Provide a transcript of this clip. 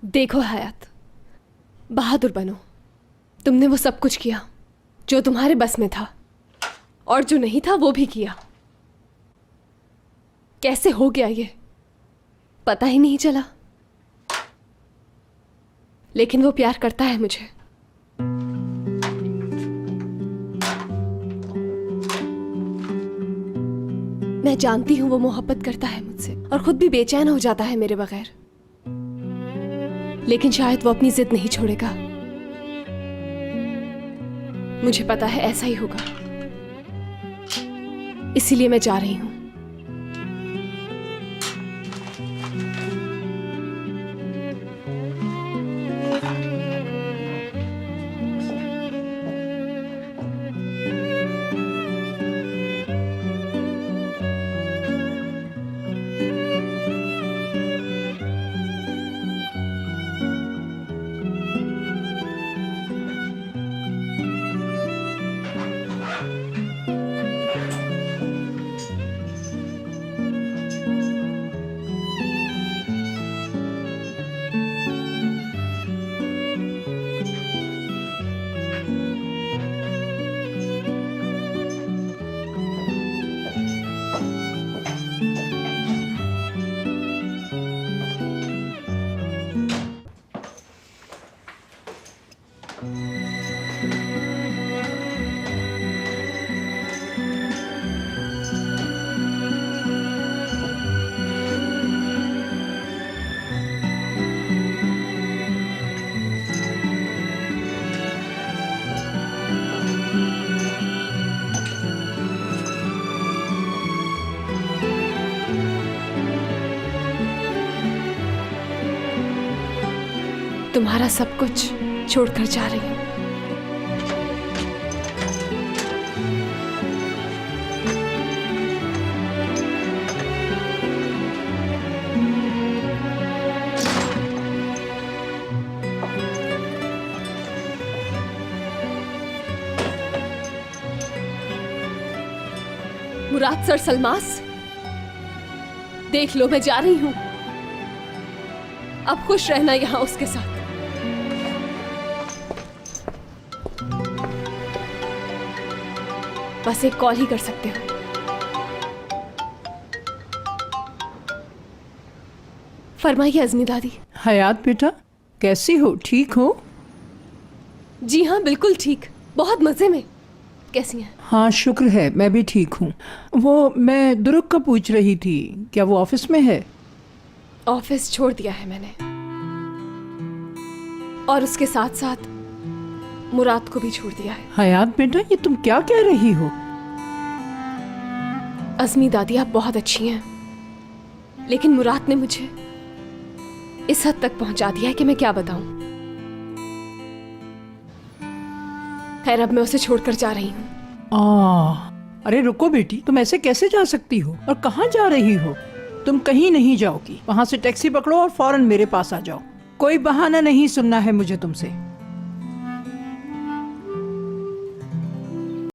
देखो हयात, बहादुर बनो। तुमने वो सब कुछ किया जो तुम्हारे बस में था, और जो नहीं था वो भी किया। कैसे हो गया ये पता ही नहीं चला। लेकिन वो प्यार करता है मुझे। मैं जानती हूं वो मोहब्बत करता है मुझसे और खुद भी बेचैन हो जाता है मेरे बगैर। लेकिन शायद वो अपनी जिद नहीं छोड़ेगा। मुझे पता है ऐसा ही होगा, इसीलिए मैं जा रही हूं। तुम्हारा सब कुछ छोड़कर जा रही हूं। मुराद सर सलमास, देख लो मैं जा रही हूं। अब खुश रहना यहां उसके साथ। बस एक कॉल ही कर सकते हो। फरमाइए अज़मी दादी। हयात बेटा, कैसी हो? ठीक हो? जी हाँ, बिल्कुल ठीक, बहुत मजे में। कैसी हैं? हाँ शुक्र है, मैं भी ठीक हूँ। वो मैं दुरुक का पूछ रही थी, क्या वो ऑफिस में है? ऑफिस छोड़ दिया है मैंने, और उसके साथ साथ मुराद को भी छोड़ दिया है। हयात बेटा, ये तुम क्या कह रही हो? अज़मी दादी आप बहुत अच्छी हैं, लेकिन मुराद ने मुझे इस हद तक पहुंचा दिया है कि मैं क्या बताऊं। खैर, अब मैं उसे छोड़कर जा रही हूं। अरे रुको बेटी, तुम ऐसे कैसे जा सकती हो? और कहाँ जा रही हो? तुम कहीं नहीं जाओगी। वहां से टैक्सी पकड़ो और फौरन मेरे पास आ जाओ। कोई बहाना नहीं सुनना है मुझे तुमसे।